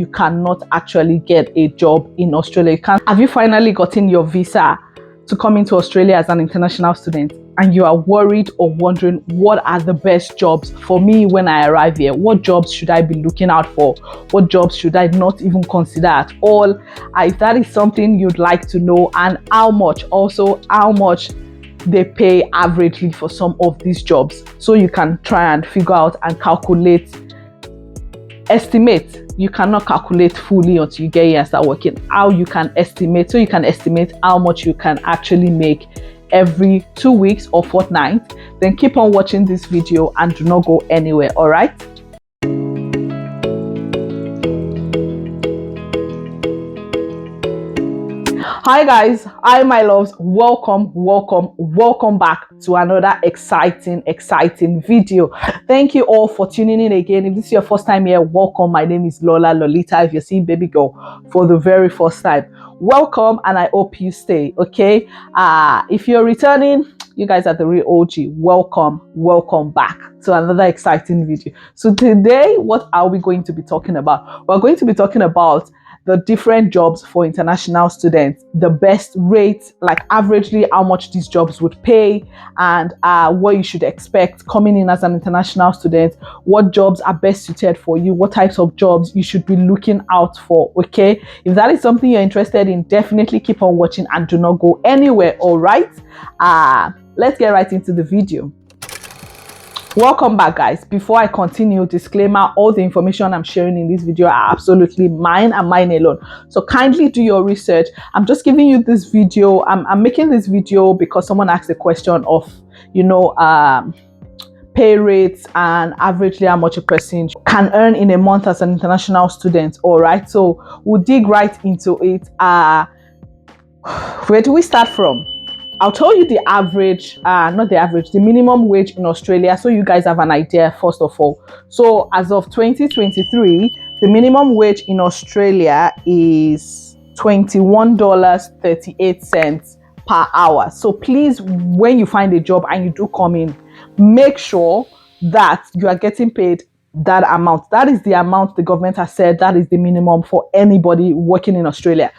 you cannot actually get a job in Australia. Have you finally gotten your visa to come into Australia as an international student, and you are worried or wondering what are the best jobs for me when I arrive here? What jobs should I be looking out for? What jobs should I not even consider at all? If that is something you'd like to know, and how much they pay averagely for some of these jobs, so you can try and figure out and estimate. You cannot calculate fully until you get here and start working. How you can estimate, so you can estimate how much you can actually make every 2 weeks or fortnight. Then keep on watching this video and do not go anywhere. All right. Hi guys, hi my loves, welcome back to another exciting video. Thank you all for tuning in again. If this is your first time here, welcome. My name is Lolita. If you're seeing baby girl for the very first time, welcome, and I hope you stay. Okay, if you're returning, you guys are the real OG. Welcome back to another exciting video. So today, what are we going to be talking about? We're going to be talking about the different jobs for international students, the best rates, like averagely how much these jobs would pay, and what you should expect coming in as an international student, what jobs are best suited for you, what types of jobs you should be looking out for. Okay, if that is something you're interested in, definitely keep on watching and do not go anywhere. All right, let's get right into the video. Welcome back, guys. Before I continue, disclaimer, all the information I'm sharing in this video are absolutely mine and mine alone, so kindly do your research. I'm just giving you this video. I'm making this video because someone asked a question of, pay rates and averagely how much a person can earn in a month as an international student. All right, so we'll dig right into it. Where do we start from? I'll tell you the average, the minimum wage in Australia, so you guys have an idea first of all. So as of 2023, the minimum wage in Australia is $21.38 per hour. So please, when you find a job and you do come in, make sure that you are getting paid that amount. That is the amount the government has said that is the minimum for anybody working in Australia.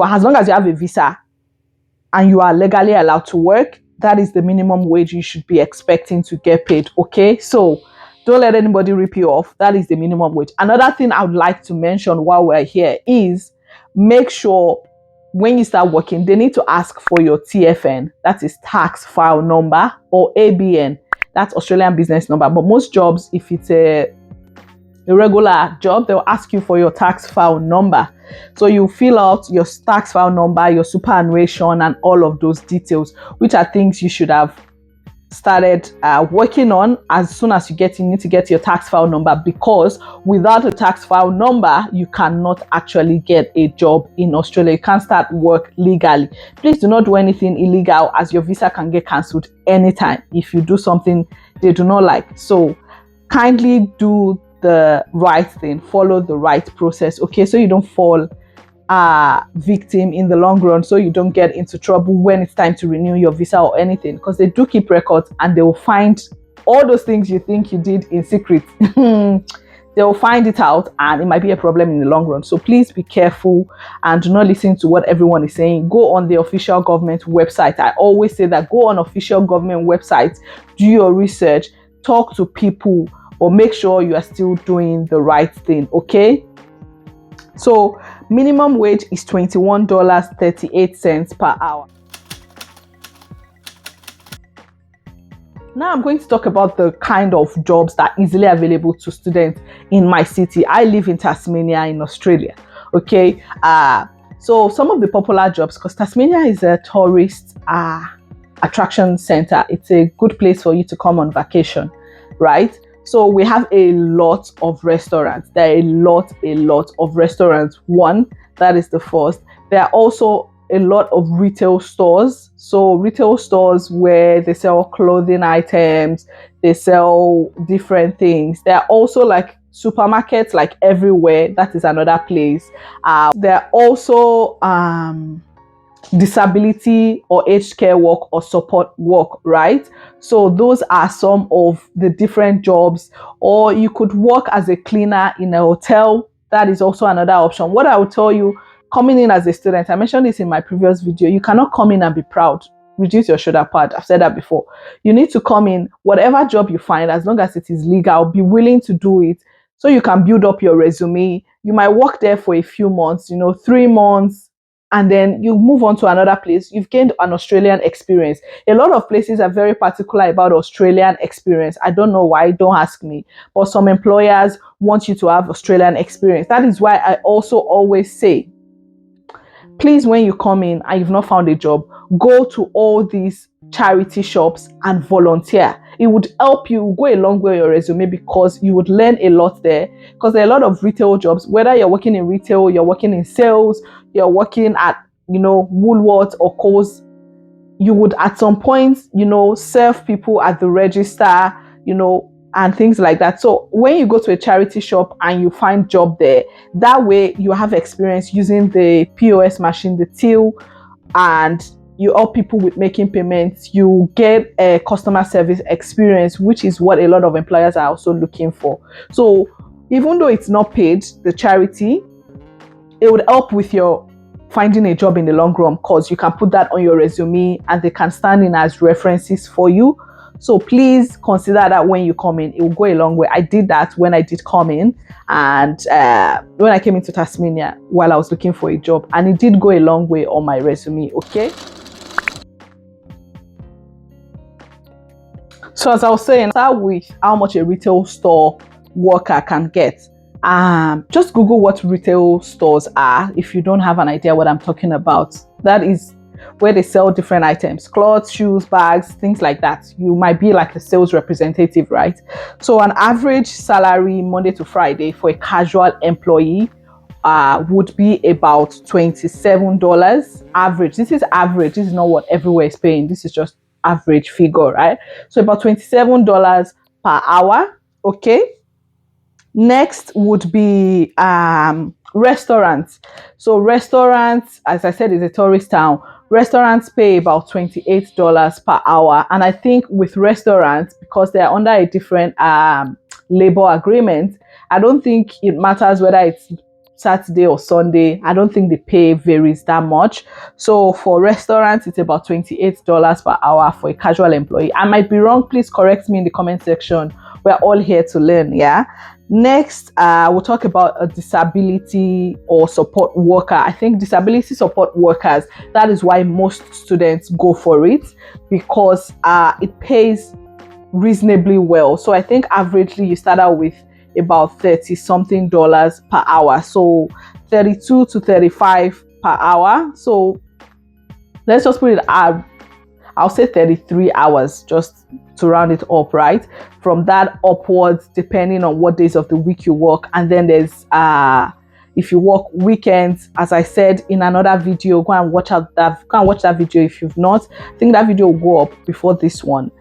As long as you have a visa and you are legally allowed to work, that is the minimum wage you should be expecting to get paid. Okay, so don't let anybody rip you off. That is the minimum wage. Another thing I would like to mention while we're here is make sure when you start working, they need to ask for your TFN, that is tax file number, or ABN, that's Australian business number. But most jobs, if it's a regular job, they'll ask you for your tax file number. So you fill out your tax file number, your superannuation, and all of those details, which are things you should have started working on as soon as you need to get your tax file number, because without a tax file number, you cannot actually get a job in Australia. You can't start work legally. Please do not do anything illegal, as your visa can get cancelled anytime if you do something they do not like. So kindly do the right thing, follow the right process, okay, so you don't fall victim in the long run, so you don't get into trouble when it's time to renew your visa or anything, because they do keep records and they will find all those things you think you did in secret. They will find it out, and it might be a problem in the long run. So please be careful and do not listen to what everyone is saying. Go on the official government website. I always say that go on official government websites, do your research, talk to people, or make sure you are still doing the right thing. Okay, so minimum wage is $21.38 per hour. Now I'm going to talk about the kind of jobs that are easily available to students in my city. I live in Tasmania in Australia. Okay, so some of the popular jobs, because Tasmania is a tourist attraction center, it's a good place for you to come on vacation, right? So we have a lot of restaurants. There are a lot of restaurants. One, that is the first. There are also a lot of retail stores. So retail stores where they sell clothing items, they sell different things. There are also like supermarkets like everywhere. That is another place. There are also disability or aged care work or support work, right? So those are some of the different jobs. Or you could work as a cleaner in a hotel that is also another option. What I will tell you, coming in as a student, I mentioned this in my previous video, you cannot come in and be proud. Reduce your shoulder pad. I've said that before. You need to come in, whatever job you find, as long as it is legal, be willing to do it so you can build up your resume. You might work there for a few months, 3 months, and then you move on to another place. You've gained an Australian experience. A lot of places are very particular about Australian experience. I don't know why, don't ask me. But some employers want you to have Australian experience. That is why I also always say, please, when you come in and you've not found a job, go to all these charity shops and volunteer. It would help you go a long way on your resume because you would learn a lot there. Because there are a lot of retail jobs, whether you're working in retail, you're working in sales, you're working at, Woolworths or Coles, you would at some point, serve people at the register, and things like that. So when you go to a charity shop and you find job there, that way you have experience using the POS machine, the till, and you help people with making payments. You get a customer service experience, which is what a lot of employers are also looking for. So even though it's not paid, the charity, it would help with your finding a job in the long run, because you can put that on your resume and they can stand in as references for you. So please consider that when you come in. It will go a long way. I did that when I did come in, and when I came into Tasmania while I was looking for a job, and it did go a long way on my resume. Okay. So as I was saying, start with how much a retail store worker can get. Just Google what retail stores are if you don't have an idea what I'm talking about. That is where they sell different items, clothes, shoes, bags, things like that. You might be like the sales representative, right? So an average salary Monday to Friday for a casual employee would be about $27 average. This is average. This is not what everywhere is paying. This is just average figure, right? So about $27 per hour. Okay. Next would be restaurants. So restaurants, as I said, is a tourist town. Restaurants pay about $28 per hour. And I think with restaurants, because they're under a different labor agreement, I don't think it matters whether it's Saturday or Sunday. I don't think the pay varies that much. So for restaurants, it's about $28 per hour for a casual employee. I might be wrong. Please correct me in the comment section. We're all here to learn. Yeah. Next, we'll talk about a disability or support worker. I think disability support workers, that is why most students go for it, because it pays reasonably well. So I think averagely you start out with about 30 something dollars per hour. So 32 to 35 per hour. So let's just put it at, I'll say 33 hours just to round it up, right? From that upwards, depending on what days of the week you work. And then there's if you work weekends, as I said in another video, go and watch that video if you've not. I think that video will go up before this one.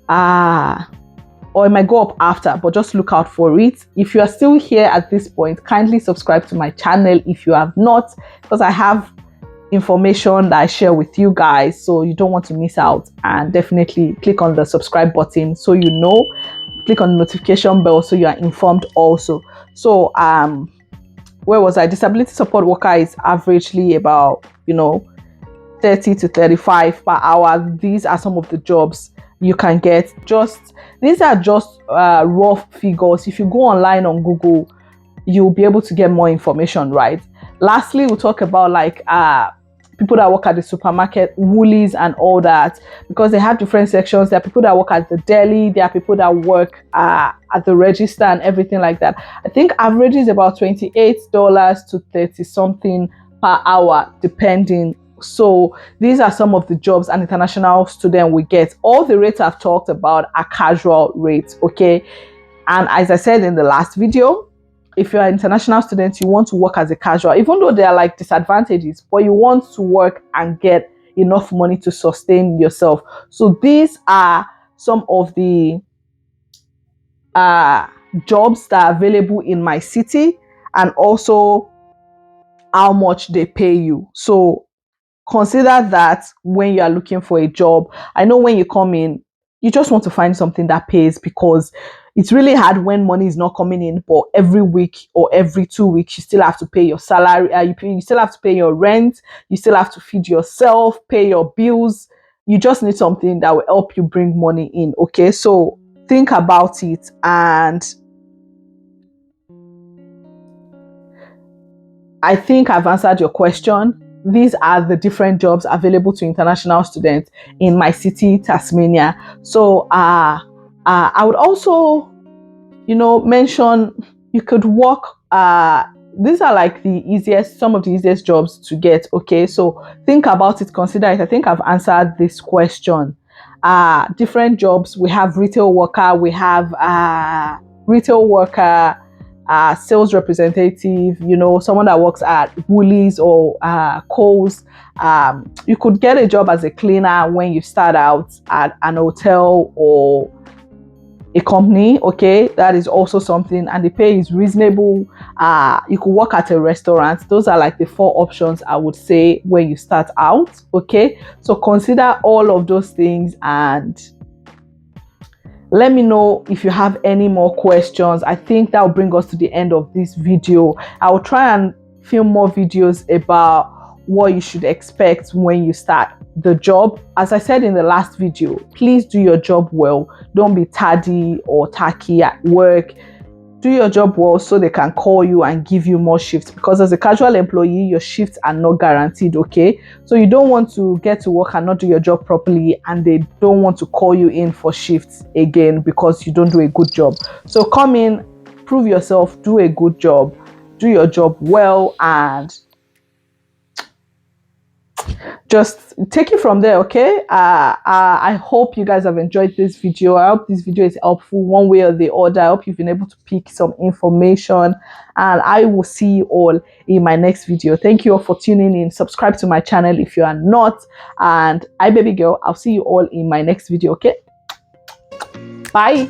Or it might go up after, but just look out for it. If you are still here at this point, kindly subscribe to my channel if you have not, because I have information that I share with you guys, so you don't want to miss out. And definitely click on the subscribe button so you know. Click on the notification bell so you are informed also. So where was I? Disability support worker is averagely about 30 to 35 per hour. These are some of the jobs you can get. These are just rough figures. If you go online on Google, you'll be able to get more information, right? Lastly, we'll talk about like people that work at the supermarket, Woolies and all that, because they have different sections. There are people that work at the deli, there are people that work at the register and everything like that. I think average is about $28 to 30 something per hour, depending. So these are some of the jobs an international student will get. All the rates I've talked about are casual rates, okay? And as I said in the last video, if you're an international student, you want to work as a casual, even though there are like disadvantages, but you want to work and get enough money to sustain yourself. So these are some of the jobs that are available in my city, and also how much they pay you. So consider that when you are looking for a job. I know when you come in, you just want to find something that pays, because It's really hard when money is not coming in, but every week or every 2 weeks, you still have to pay your salary. You still have to pay your rent. You still have to feed yourself, pay your bills. You just need something that will help you bring money in. Okay, so think about it. And I think I've answered your question. These are the different jobs available to international students in my city, Tasmania. So I would also, mention you could work. These are like some of the easiest jobs to get. Okay, so think about it, consider it. I think I've answered this question. Different jobs. We have retail worker. We have retail worker. Sales representative, someone that works at Woolies or Coles. You could get a job as a cleaner when you start out at an hotel or a company. Okay, that is also something, and the pay is reasonable. You could work at a restaurant. Those are like the 4 options I would say when you start out. Okay, so consider all of those things and let me know if you have any more questions. I think that will bring us to the end of this video. I will try and film more videos about what you should expect when you start the job. As I said in the last video, please do your job well. Don't be tardy or tacky at work. Do your job well so they can call you and give you more shifts, because as a casual employee, your shifts are not guaranteed. Okay, so you don't want to get to work and not do your job properly, and they don't want to call you in for shifts again because you don't do a good job. So come in, prove yourself, do a good job, do your job well, and just take it from there. Okay, I hope you guys have enjoyed this video. I hope this video is helpful one way or the other. I hope you've been able to pick some information, and I will see you all in my next video. Thank you all for tuning in. Subscribe to my channel if you are not, and baby girl, I'll see you all in my next video. Okay, bye.